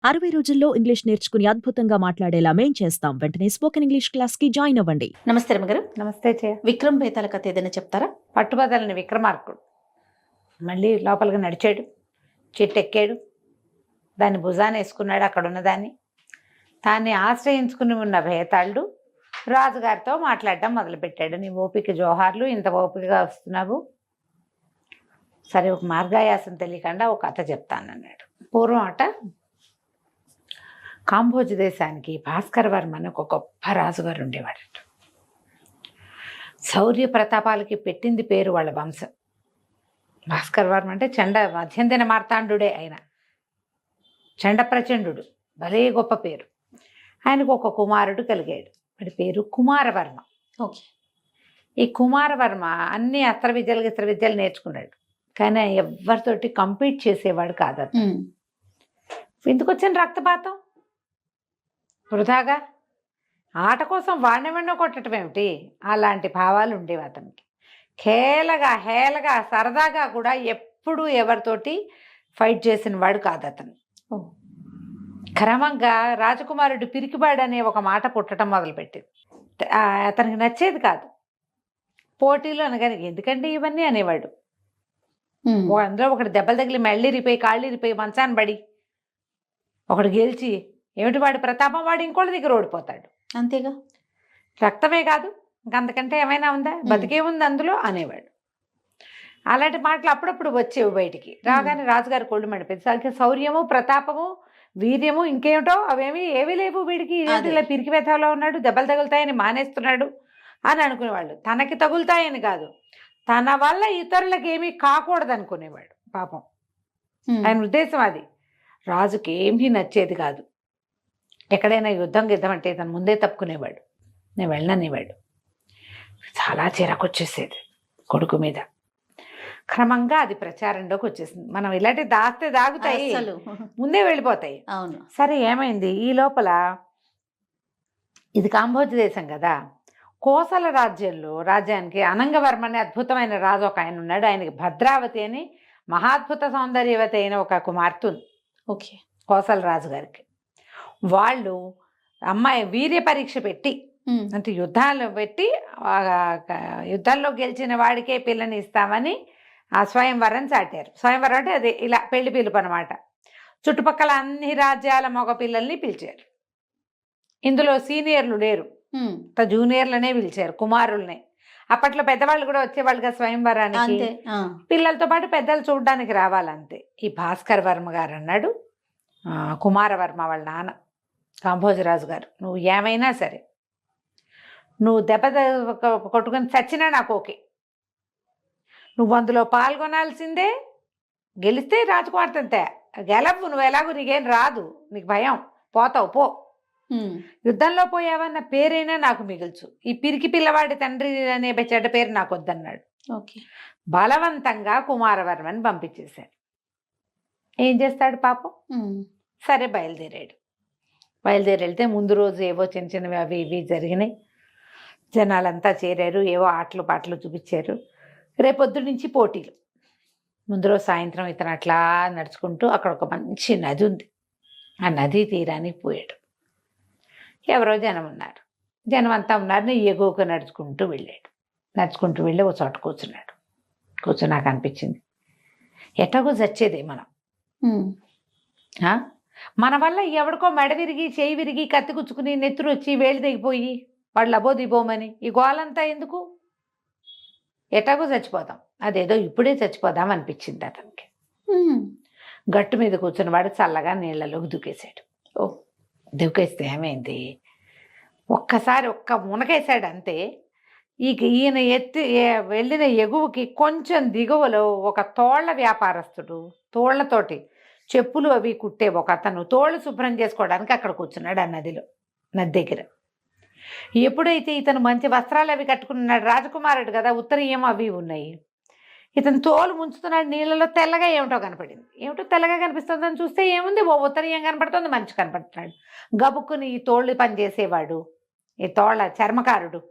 60 రోజుల్లో ఇంగ్లీష్ నేర్చుకుని అద్భుతంగా మాట్లాడేలా మేం చేస్తాం. వెంటనే స్పోకెన్ ఇంగ్లీష్ క్లాస్‌కి జాయిన్ అవ్వండి. నమస్తే రమ్మగారు. నమస్తే చే విక్రమ్ బేతాళ కథ ఏదైనా చెప్తారా? పట్టుబదలని విక్రమార్కుడు మళ్ళీ లోపలికి నడిచాడు, చెట్టు ఎక్కాడు, దాన్ని భుజాన వేసుకున్నాడు. అక్కడ ఉన్నదాన్ని తాన్ని ఆశ్రయించుకుని ఉన్న భేతాళుడు రాజుగారితో మాట్లాడడం మొదలుపెట్టాడు. నీ ఓపిక జోహార్లు, ఇంత ఓపికగా వస్తున్నావు, సరే ఒక మార్గాయాసం తెలియకుండా ఒక కథ చెప్తానన్నాడు. పూర్వం అట కాంబోజ్ దేశానికి భాస్కర వర్మ అని ఒక గొప్ప రాజుగారు ఉండేవాడట. శౌర్య ప్రతాపాలకి పెట్టింది పేరు వాళ్ళ వంశం. భాస్కర వర్మ అంటే మధ్యందిన మార్తాండుడే ఆయన, చండ ప్రచండు, భలే గొప్ప పేరు. ఆయనకు ఒక కుమారుడు కలిగాడు, వాడి పేరు కుమారవర్మ. ఓకే. ఈ కుమారవర్మ అన్ని అస్త్ర విద్యలు నేర్చుకున్నాడు, కానీ ఎవరితోటి కంపీట్ చేసేవాడు కాదు. ఎందుకు వచ్చిన రక్తపాతం వృధాగా? ఆట కోసం వాడినవెన్నో కొట్టడం ఏమిటి? అలాంటి భావాలు ఉండేవి అతనికి. హేళగా సరదాగా కూడా ఎప్పుడూ ఎవరితోటి ఫైట్ చేసిన వాడు కాదు అతను. క్రమంగా రాజకుమారుడు పిరికిబాడు అనే ఒక మాట పుట్టడం మొదలుపెట్టింది. అతనికి నచ్చేది కాదు. పోటీలు అనగానే ఎందుకండి ఇవన్నీ అనేవాడు. అందులో ఒకటి దెబ్బలు తగిలి మెళ్ళిరిపోయి కాళ్ళిరిపోయి మంచాన్ని పడి ఒకడు గెలిచి ఏమిటి వాడి ప్రతాపం, వాడు ఇంకోళ్ళ దగ్గర ఓడిపోతాడు. అంతేగా, రక్తమే కాదు ఇంకంతకంటే ఏమైనా ఉందా, బతికే ఉంది అందులో అనేవాడు. అలాంటి మాటలు అప్పుడప్పుడు వచ్చేవి బయటికి. రాగానే రాజుగారి కొళ్ళు మండిపోయింది. శౌర్యము, ప్రతాపము, వీర్యము, ఇంకేమిటో ఏవీ లేవు వీడికి. ఇలా పిరికి వ్యథలో ఉన్నాడు, దెబ్బలు తగులుతాయని మానేస్తున్నాడు అని అనుకునేవాళ్ళు. తనకి తగులుతాయని కాదు, తన వల్ల ఇతరులకు ఏమీ కాకూడదు అనుకునేవాడు. పాపం ఆయన ఉద్దేశం అది. రాజుకి ఏమీ నచ్చేది కాదు. ఎక్కడైనా యుద్ధం అంటే తను ముందే తప్పుకునేవాడు, నేను వెళ్ళననేవాడు. చాలా చిరాకు వచ్చేసేది కొడుకు మీద. క్రమంగా అది ప్రచారంలోకి వచ్చేసింది. మనం ఇలాంటి దాస్తే దాగుతాయి, ముందే వెళ్ళిపోతాయి. అవును. సరే ఏమైంది, ఈ లోపల ఇది కాంబోజ్ దేశం కదా, కోసల రాజ్యానికి అనంగవర్మ అనే అద్భుతమైన రాజు ఒక ఆయన ఉన్నాడు. ఆయనకి భద్రావతి అని మహాద్భుత సౌందర్యవతి అయిన ఒక కుమార్తె. ఓకే. కోసల రాజు గారికి వాళ్ళు అమ్మాయి వీర్య పరీక్ష పెట్టి, అంటే యుద్ధాలు పెట్టి యుద్ధాల్లో గెలిచిన వాడికే పిల్లని ఇస్తామని ఆ స్వయంవరం చాటారు. స్వయంవరం అంటే అది ఇలా పెళ్లి పిలుపు అనమాట. చుట్టుపక్కల అన్ని రాజ్యాల మగ పిల్లల్ని పిలిచారు. ఇందులో సీనియర్లు లేరు, జూనియర్లనే పిలిచారు, కుమారుల్నే. అప్పట్లో పెద్దవాళ్ళు కూడా వచ్చేవాళ్ళుగా స్వయంవరానికి. పిల్లలతో పాటు పెద్దలు చూడడానికి రావాలంతే. ఈ భాస్కర్ వర్మ గారు అన్నాడు, కుమారవర్మ వాళ్ళ నాన్న కాంభోజరాజు గారు, నువ్వు ఏమైనా సరే, నువ్వు దెబ్బ కొట్టుకొని చచ్చినా నాకు ఓకే, నువ్వు అందులో పాల్గొనాల్సిందే. గెలిస్తే రాజకుమార్తె అంతే, గెలవు, నువ్వు ఎలాగో నీకేం రాదు, నీకు భయం, పోతావు పో. యుద్ధంలో పోయావన్న పేరైనా నాకు మిగుల్చు, ఈ పిరికి పిల్లవాడి తండ్రి అనే చెడ్డ పేరు నాకు వద్దన్నాడు. ఓకే. బలవంతంగా కుమారవర్మని పంపించేశారు. ఏం చేస్తాడు పాపం. సరే బయలుదేరాడు. వెళ్తే ముందు రోజు ఏవో చిన్న చిన్నవి అవి ఇవి జరిగినాయి. జనాలంతా చేరారు, ఏవో ఆటలు పాటలు చూపించారు. రేపొద్దు నుంచి పోటీలు. ముందు రోజు సాయంత్రం ఇతను అట్లా నడుచుకుంటూ అక్కడ ఒక మంచి నది ఉంది, ఆ నదీ తీరానికి పోయాడు. ఎవరో జనం ఉన్నారు, జనం అంతా ఉన్నారు. ఎగువకు నడుచుకుంటూ వెళ్ళి ఒక చోట కూర్చున్నాడు. నాకు అనిపించింది, ఎట్టగో చచ్చేదే మనం. మన వల్ల ఎవడికో మెడ విరిగి, చేయి విరిగి, కత్తి కుచ్చుకుని, నెత్తురు వచ్చి, వేలు దిగిపోయి వాళ్ళు అబోదిపోమని ఈ గోలంతా ఎందుకు? ఎటాగో చచ్చిపోతాం, అదేదో ఇప్పుడే చచ్చిపోదాం అనిపించింది అతనికి. గట్టు మీద కూర్చుని వాడు చల్లగా నీళ్ళలోకి దూకేశాడు. దూకేస్తే ఏమైంది, ఒక్కసారి ఒక్క మునకేశాడు అంతే. ఈయన వెళ్ళిన ఎగువకి కొంచెం దిగువలో ఒక తోళ్ల వ్యాపారస్తుడు తోళ్లతోటి చెప్పులు అవి కుట్టే ఒక అతను తోళ్ళు శుభ్రం చేసుకోవడానికి అక్కడ కూర్చున్నాడు ఆ నది దగ్గర. ఎప్పుడైతే ఇతను మంచి వస్త్రాలు అవి కట్టుకున్నాడు, రాజకుమారుడు కదా, ఉత్తరీయం అవి ఉన్నాయి, ఇతను తోలు ముంచుతున్నాడు నీళ్ళలో. తెల్లగా ఏమిటో కనపడింది. ఏమిటో తెల్లగా కనిపిస్తుందని చూస్తే ఏముంది, ఓ ఉత్తరీయం కనపడుతుంది, మనిషి కనపడుతున్నాడు. గబుక్కుని ఈ తోళ్ళు పనిచేసేవాడు, ఈ తోళ్ళ చర్మకారుడు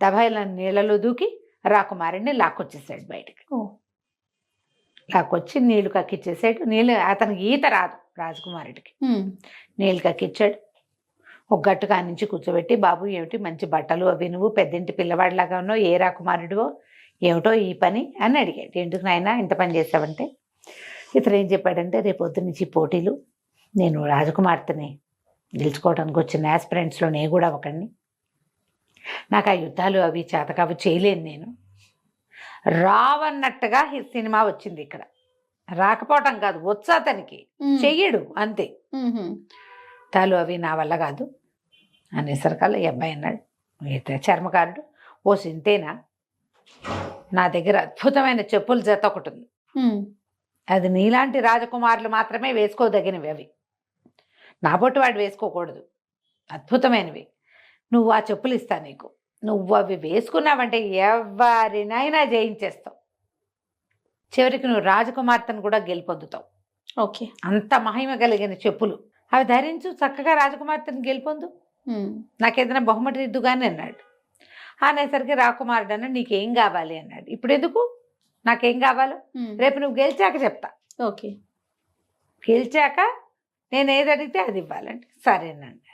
దబాయిల నీళ్ళలో దూకి రాకుమారుడిని లాక్కొచ్చేసాడు బయటకు. లాక్కొచ్చి నీళ్లు కక్కిచ్చేసాడు. నీళ్ళు, అతనికి ఈత రాదు, రాజకుమారుడికి. నీళ్ళు కక్కిచ్చాడు. ఒక గట్టు కానించి కూర్చోబెట్టి, బాబు ఏమిటి మంచి బట్టలు అవి, నువ్వు పెద్దింటి పిల్లవాడిలాగా ఉన్నావు, ఏ రాకుమారుడివో ఏమిటో ఈ పని అని అడిగాడు. ఎందుకు నాయనా ఇంత పని చేసావంటే, ఇతను ఏం చెప్పాడంటే, రేపు పొద్దు నుంచి పోటీలు, నేను రాజకుమార్తెని గెలుచుకోవడానికి వచ్చిన యాస్పిరెంట్స్లో నేను కూడా ఒకడిని, నాకు ఆ యుద్ధాలు అవి చేతకావు, చేయలేను నేను. రావన్నట్టుగా ఈ సినిమా వచ్చింది ఇక్కడ. రాకపోవటం కాదు, వచ్చు అతనికి, చెయ్యడు అంతే. తాలు అవి నా వల్ల కాదు అనేసరికల్లా ఈ అబ్బాయి అన్నాడు, చర్మకారుడు, ఓ సింతేనా, నా దగ్గర అద్భుతమైన చెప్పుల జత ఒకటి ఉంది, అది నీలాంటి రాజకుమారులు మాత్రమే వేసుకోదగినవి, అవి నా బొట్టు వాడు వేసుకోకూడదు, అద్భుతమైనవి, నువ్వు ఆ చెప్పులు ఇస్తా నీకు, నువ్వు అవి వేసుకున్నావంటే ఎవరినైనా జయించేస్తావు, చివరికి నువ్వు రాజకుమార్తెను కూడా గెలుపొందుతావు. ఓకే, అంత మహిమ కలిగిన చెప్పులు అవి ధరించు, చక్కగా రాజకుమార్తెను గెలుపొందు, నాకేదైనా బహుమతి ఇద్దుగాని అన్నాడు. అనేసరికి రాకుమారుడు అన్నాడు, నీకేం కావాలి అన్నాడు. ఇప్పుడు ఎందుకు, నాకేం కావాలో రేపు నువ్వు గెలిచాక చెప్తా, ఓకే, గెలిచాక నేను ఏది అడిగితే అది ఇవ్వాలండి. సరేనండి.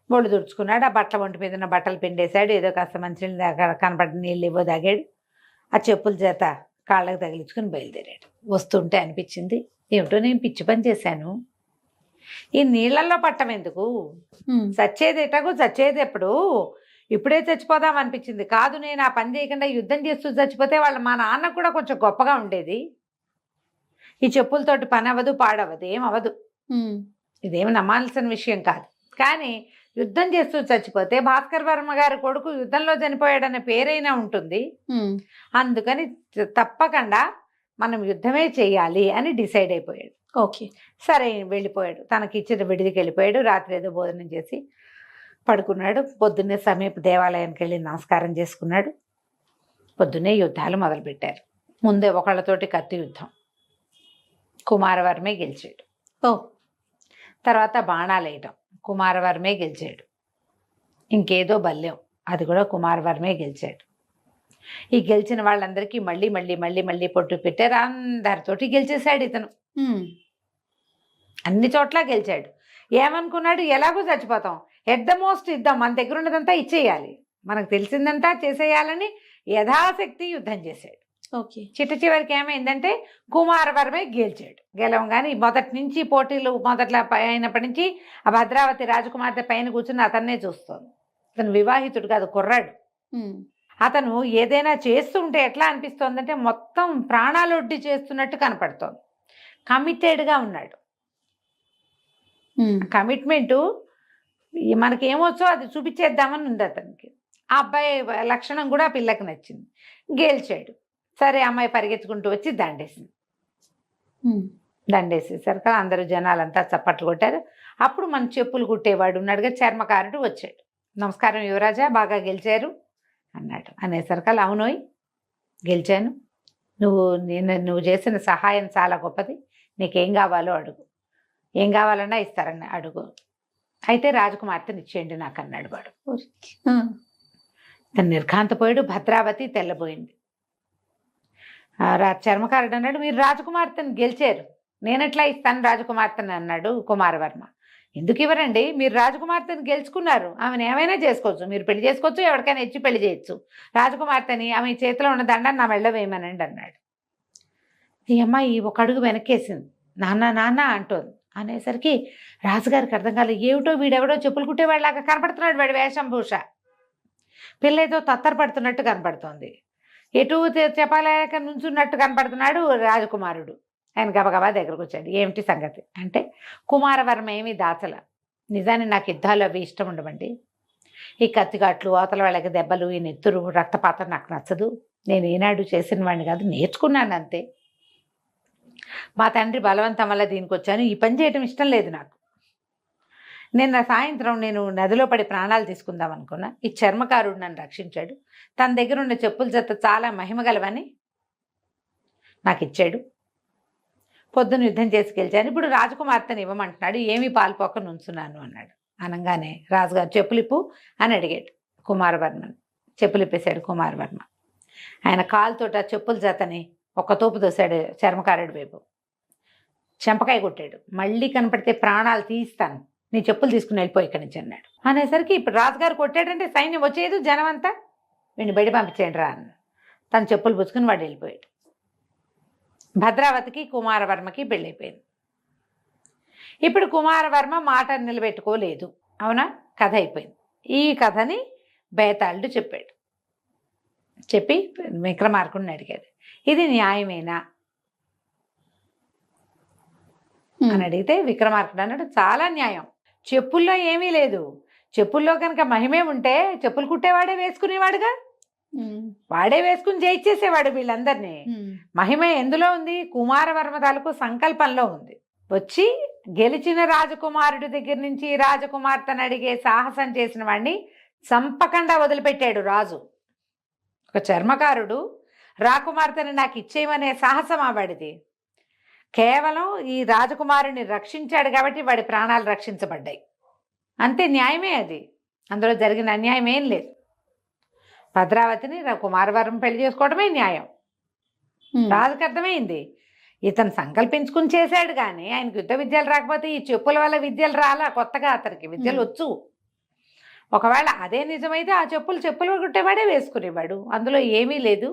ఒళ్ళు తుడుచుకున్నాడు, ఆ బట్టల ఒంటి మీద ఉన్న బట్టలు పిండేశాడు, ఏదో కాస్త మంచినీళ్ళు కనపడిన నీళ్ళు ఏవో తాగాడు, ఆ చెప్పుల చేత కాళ్ళకు తగిలించుకుని బయలుదేరాడు. వస్తుంటే అనిపించింది, ఏమిటో నేను పిచ్చి పని చేశాను, ఈ నీళ్ళల్లో పట్టం ఎందుకు, చచ్చేది ఎటాగో చచ్చేది ఎప్పుడు, ఇప్పుడే చచ్చిపోదాం అనిపించింది. కాదు, నేను ఆ పని చేయకుండా యుద్ధం చేస్తూ చచ్చిపోతే మా నాన్న కూడా కొంచెం గొప్పగా ఉండేది, ఈ చెప్పులతోటి పని అవ్వదు, పాడవదు, ఏమవ్వదు, ఇదేమి నమ్మాల్సిన విషయం కాదు. కానీ యుద్ధం చేస్తూ చచ్చిపోతే భాస్కర్ వర్మ గారి కొడుకు యుద్ధంలో చనిపోయాడనే పేరైనా ఉంటుంది, అందుకని తప్పకుండా మనం యుద్ధమే చేయాలి అని డిసైడ్ అయిపోయాడు. ఓకే, సరే వెళ్ళిపోయాడు, తనకి ఇచ్చిన విడిదికి వెళ్ళిపోయాడు. రాత్రి ఏదో భోజనం చేసి పడుకున్నాడు. పొద్దున్నే సమీప దేవాలయానికి వెళ్ళి నమస్కారం చేసుకున్నాడు. పొద్దున్నే యుద్ధాలు మొదలుపెట్టారు. ముందే ఒకళ్ళతోటి కత్తి యుద్ధం, కుమారవర్మే గెలిచాడు. తర్వాత బాణాలు వేయటం, కుమారవర్మే గెలిచాడు. ఇంకేదో బల్యం, అది కూడా కుమారవర్మే గెలిచాడు. ఈ గెలిచిన వాళ్ళందరికీ మళ్ళీ మళ్ళీ మళ్ళీ మళ్ళీ పొట్టు పెట్టారు. అందరితోటి గెలిచేశాడు ఇతను, అన్ని చోట్ల గెలిచాడు. ఏమనుకున్నాడు, ఎలాగో చచ్చిపోతాం, ఎట్ ద మోస్ట్ ఇద్దాం, మన దగ్గర ఉన్నదంతా ఇచ్చేయాలి, మనకు తెలిసిందంతా చేసేయాలని యథాశక్తి యుద్ధం చేశాడు. ఓకే, చిట్ట చివరికి ఏమైందంటే కుమారవర్మే గెలిచాడు. గెలవంగానే మొదటి నుంచి పోటీలు మొదట్లో అయినప్పటి నుంచి ఆ భద్రావతి రాజకుమార్తె పైన కూర్చుని అతన్నే చూస్తోంది. అతను వివాహితుడు కాదు, కుర్రాడు. అతను ఏదైనా చేస్తూ ఉంటే ఎట్లా అనిపిస్తోందంటే మొత్తం ప్రాణాలొడ్డి చేస్తున్నట్టు కనపడుతోంది. కమిటెడ్గా ఉన్నాడు. కమిట్మెంటు మనకేమొచ్చో అది చూపించేద్దామని ఉంది అతనికి. ఆ అబ్బాయి లక్షణం కూడా ఆ పిల్లకి నచ్చింది. గెలిచాడు. సరే, అమ్మాయి పరిగెత్తుకుంటూ వచ్చి దండేసింది. దండేసేసరికి అందరూ జనాలంతా చప్పట్లు కొట్టారు. అప్పుడు మన చెప్పులు కుట్టేవాడు ఉన్నాడుగా, చర్మకారుడు వచ్చాడు. నమస్కారం యువరాజా, బాగా గెలిచారు అన్నాడు. అనేసరికి అవునోయ్, గెలిచాను, నువ్వు చేసిన సహాయం చాలా గొప్పది, నీకేం కావాలో అడుగు, ఏం కావాలన్నా ఇస్తారని అడుగు, అయితే రాజకుమార్తెని ఇచ్చేయండి నాకు అన్నాడు వాడు. తను నిర్ఘాంతపోయాడు. భద్రావతి తెల్లబోయింది. చర్మకారుడు అన్నాడు, మీరు రాజకుమార్తెను గెలిచారు, నేనెట్లా ఇస్తాను రాజకుమార్తెని అన్నాడు కుమారవర్మ. ఎందుకు ఇవ్వరండి, మీరు రాజకుమార్తెని గెలుచుకున్నారు, ఆమెను ఏమైనా చేసుకోవచ్చు, మీరు పెళ్లి చేసుకోవచ్చు, ఎవరికైనా ఇచ్చి పెళ్లి చేయొచ్చు, రాజకుమార్తెని ఆమె చేతిలో ఉన్న దండాన్ని నా మెళ్ళ వేయమనండి అన్నాడు. ఈ అమ్మాయి ఒక అడుగు వెనక్కేసింది. నాన్న నాన్న అంటోంది. అనేసరికి రాజుగారికి అర్థం కాలేదు. ఏమిటో వీడెవడో చెప్పులు కుట్టేవాళ్ళలాగా కనపడుతున్నాడు, వాడి వేషంభూష. పిల్లేదో తత్తరపడుతున్నట్టు కనపడుతోంది, ఎటు చెప్పలేక నుంచున్నట్టు కనపడుతున్నాడు రాజకుమారుడు. ఆయన గబగబా దగ్గరకు వచ్చాడు. ఏమిటి సంగతి అంటే, కుమారవర్మ ఏమీ దాచల, నిజాన్ని నాకు యుద్ధాలు అవి ఇష్టం ఉండవండి, ఈ కత్తిగాట్లు, అవతల వాళ్ళకి దెబ్బలు, ఈ నెత్తురు, రక్తపాతం నాకు నచ్చదు, నేను ఏనాడు చేసిన వాడిని కాదు, నేర్చుకున్నాను అంతే, మా తండ్రి బలవంతం వల్ల దీనికి వచ్చాను, ఈ పని చేయటం ఇష్టం లేదు నాకు. నిన్న సాయంత్రం నేను నదిలో పడి ప్రాణాలు తీసుకుందాం అనుకున్నా, ఈ చర్మకారుడు నన్ను రక్షించాడు, తన దగ్గర ఉన్న చెప్పుల జత చాలా మహిమగలవని నాకు ఇచ్చాడు, పొద్దున యుద్ధం చేసి గెలిచాను, ఇప్పుడు రాజకుమార్తెని ఇవ్వమంటున్నాడు, ఏమీ పాల్పోక నుంచున్నాను అన్నాడు. అనగానే రాజుగారు చెప్పులిప్పు అని అడిగాడు కుమారవర్మని. చెప్పులిప్పేశాడు కుమారవర్మ. ఆయన కాలుతోట చెప్పుల జతని ఒక తోపు దోశాడు చర్మకారుడి వైపు. చెంపకాయ కొట్టాడు. మళ్ళీ కనపడితే ప్రాణాలు తీస్తాను, నీ చెప్పులు తీసుకుని వెళ్ళిపోయి ఇక్కడి నుంచి అన్నాడు. అనేసరికి ఇప్పుడు రాజుగారు కొట్టాడంటే సైన్యం వచ్చేది, జనం అంతా వీడిని బయట పంపించేయండి రా అన్న. తన చెప్పులు పుచ్చుకుని వాడు వెళ్ళిపోయాడు. భద్రావతికి కుమారవర్మకి పెళ్ళైపోయింది. ఇప్పుడు కుమారవర్మ మాట నిలబెట్టుకోలేదు, అవునా? కథ అయిపోయింది. ఈ కథని బేతాళుడు చెప్పాడు. చెప్పి విక్రమార్కుడిని అడిగాడు, ఇది న్యాయమేనా అని అడిగితే విక్రమార్కుడు అన్నాడు, చాలా న్యాయం. చెప్పుల్లో ఏమీ లేదు. చెప్పుల్లో కనుక మహిమే ఉంటే చెప్పులు కుట్టేవాడే వేసుకునేవాడుగా, వాడే వేసుకుని జయించేసేవాడు వీళ్ళందరినీ. మహిమ ఎందులో ఉంది? కుమారవర్మ తాలూకు సంకల్పంలో ఉంది. వచ్చి గెలిచిన రాజకుమారుడి దగ్గర నుంచి రాజకుమార్తెను అడిగే సాహసం చేసిన వాడిని చంపకుండా వదిలిపెట్టాడు రాజు. ఒక చర్మకారుడు రాకుమార్తెని నాకు ఇచ్చేయమనే సాహసం ఆ వాడిది. కేవలం ఈ రాజకుమారుని రక్షించాడు కాబట్టి వాడి ప్రాణాలు రక్షించబడ్డాయి. అంతే, న్యాయమే అది. అందులో జరిగిన అన్యాయం ఏం లేదు. భద్రావతిని కుమారవర్మ పెళ్లి చేసుకోవడమే న్యాయం. రాజుకి అర్థమైంది, ఇతను సంకల్పించుకుని చేశాడు కానీ ఆయనకు యుద్ధ విద్యలు రాకపోతే ఈ చెప్పుల వల్ల విద్యలు రాలా, కొత్తగా అతనికి విద్యలు వచ్చు. ఒకవేళ అదే నిజమైతే ఆ చెప్పులు కుట్టేవాడే వేసుకునేవాడు, అందులో ఏమీ లేదు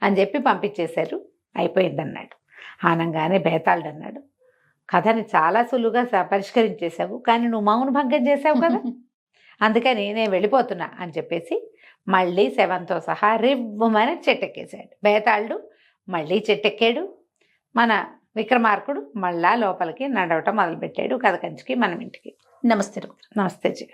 అని చెప్పి పంపించేశారు. అయిపోయిందన్నాడు. ఆనంగానే బేతాళుడు అన్నాడు, కథని చాలా సులువుగా పరిష్కరించేశావు, కానీ నువ్వు మౌన భంగం చేసావు కదా, అందుకని నేను వెళ్ళిపోతున్నా అని చెప్పేసి మళ్ళీ శవంతో సహా రివ్వుమని చెట్టెక్కేశాడు. బేతాళుడు మళ్ళీ చెట్టెక్కాడు. మన విక్రమార్కుడు మళ్ళా లోపలికి నడవటం మొదలుపెట్టాడు. కథ కంచికి మనం ఇంటికి. నమస్తే డాక్టర్. నమస్తే జీ.